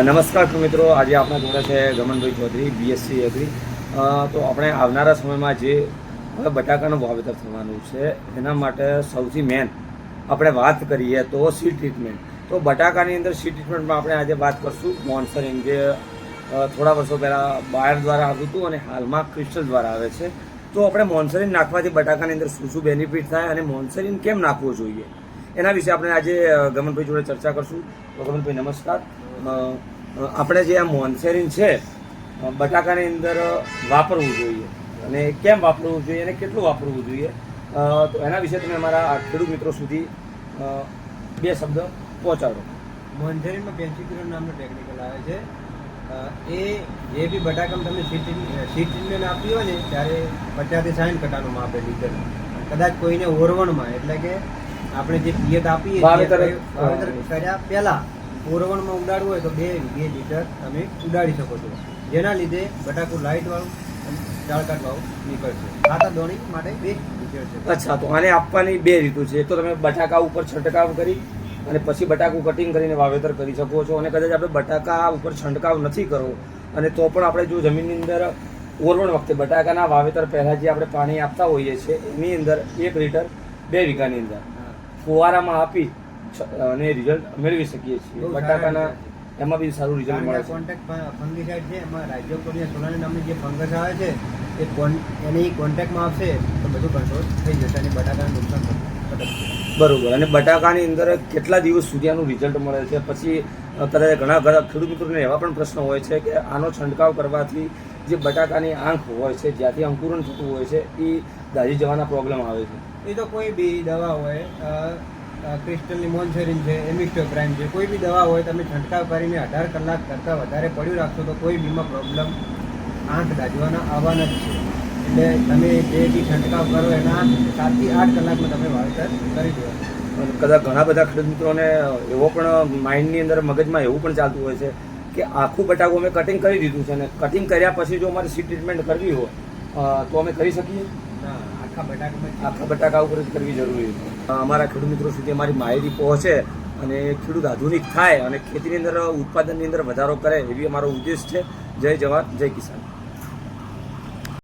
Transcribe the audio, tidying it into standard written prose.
નમસ્કાર મિત્રો, આજે આપણા જોડે છે ગમનભાઈ ચૌધરી, બીએસસી એગ્રી. તો આપણે આવનારા સમયમાં જે હવે બટાકાનું વાવેતર થવાનું છે એના માટે સૌથી મેન આપણે વાત કરીએ તો સીડ ટ્રીટમેન્ટ. તો બટાકાની અંદર સીડ ટ્રીટમેન્ટમાં આપણે આજે વાત કરશું મોન્સરિંગ, જે થોડા વર્ષો પહેલાં બાયર દ્વારા આવતું હતું અને હાલમાં ક્રિસ્ટલ દ્વારા આવે છે. તો આપણે મોન્સરિંગ નાખવાથી બટાકાની અંદર શું શું બેનિફિટ થાય અને મોન્સરિંગ કેમ નાખવું જોઈએ એના વિશે આપણે આજે ગમનભાઈ જોડે ચર્ચા કરશું. તો ગમનભાઈ નમસ્કાર. આપણે જે આ મોન્સેરિન છે બટાકાની અંદર વાપરવું જોઈએ અને કેમ વાપરવું જોઈએ અને કેટલું વાપરવું જોઈએ, તો એના વિશે તમે અમારા ખેડૂત મિત્રો સુધી બે શબ્દ પહોંચાડો. મોન્સેરિનમાં પેન્સિક્યુલર નામનો ટેકનિકલ આવે છે. એ જે બી બટાકામાં તમે સીડ ટ્રીટમેન્ટ આપી હોય ને ત્યારે 50 થી 60 કટાનું માપે લીટર. કદાચ કોઈને ઓરવણમાં એટલે કે આપણે જે પિયત આપીએ વાવેતર કર્યા પહેલા ઓરવણમાં ઉડાડવું હોય તો 2 લીટર તમે ઉડાડી શકો છો, જેના લીધે બટાકું લાઇટવાળું અને ડાળકાટવાળું નીકળશે. ખાતર દોણી માટે 2 લીટર છે. અચ્છા, તો આને આપવાની 2 રીતો છે. એક તો તમે બટાકા ઉપર છંટકાવ કરી અને પછી બટાકું કટિંગ કરીને વાવેતર કરી શકો છો, અને કદાચ આપણે બટાકા ઉપર છંટકાવ નથી કરવો અને તો પણ આપણે જો જમીનની અંદર ઓરવણ વખતે બટાકાના વાવેતર પહેલાં જે આપણે પાણી આપતા હોઈએ છીએ એની અંદર 1 લીટર 2 વીઘાની અંદર ફુવારામાં આપી અને રિઝલ્ટ મેળવી શકીએ છીએ. બટાકાના એમાં બી સારું રિઝલ્ટ મળે છે. કોન્ટેક્ટ ફંગીસાઇડ છે, એમાં રાઇઝોબેક્ટેરિયા સોલાની નામની જે ફંગસ આવે છે એ એની કોન્ટેક્ટમાં આવશે તો બધું કંટ્રોલ થઈ જશે અને બટાકાને નુકસાન થશે. બરોબર. અને બટાકાની અંદર કેટલા દિવસ સુધી આનું રિઝલ્ટ મળે છે? પછી કદાચ ઘણા ખેડૂત મિત્રોને એવા પણ પ્રશ્ન હોય છે કે આનો છંટકાવ કરવાથી જે બટાકાની આંખ હોય છે, જ્યાંથી અંકુરન થતું હોય છે, એ દાઝી જવાના પ્રોબ્લેમ આવે છે. એ તો કોઈ બી દવા હોય, ક્રિસ્ટલની મોન્સેરિન છે, એમિસ્ટોપ્રાઇમ છે, કોઈ બી દવા હોય તમે છંટકાવ કરીને 18 કલાક કરતાં વધારે પડ્યું રાખશો તો કોઈ બીમાં પ્રોબ્લેમ આંખ દાઝવાના આવવાના જ છે. એટલે તમે જે બી છંટકાવ કરો એના 7 થી 8 કલાકમાં તમે વાવેતર કરી દો. કદાચ ઘણા બધા ખેડૂત મિત્રોને એવો પણ માઇન્ડની અંદર મગજમાં એવું પણ ચાલતું હોય છે કે આખું બટાકું અમે કટિંગ કરી દીધું છે અને કટિંગ કર્યા પછી જો અમારે સીડ ટ્રીટમેન્ટ કરવી હોય તો અમે કરી શકીએ? આખા બટાકા ઉપર જ કરવી જરૂરી છે. અમારા ખેડૂત મિત્રો સુધી અમારી માહિતી પહોંચે અને ખેડૂત આધુનિક થાય અને ખેતીની અંદર ઉત્પાદનની અંદર વધારો કરે એવી અમારો ઉદ્દેશ છે. જય જવાન, જય કિસાન.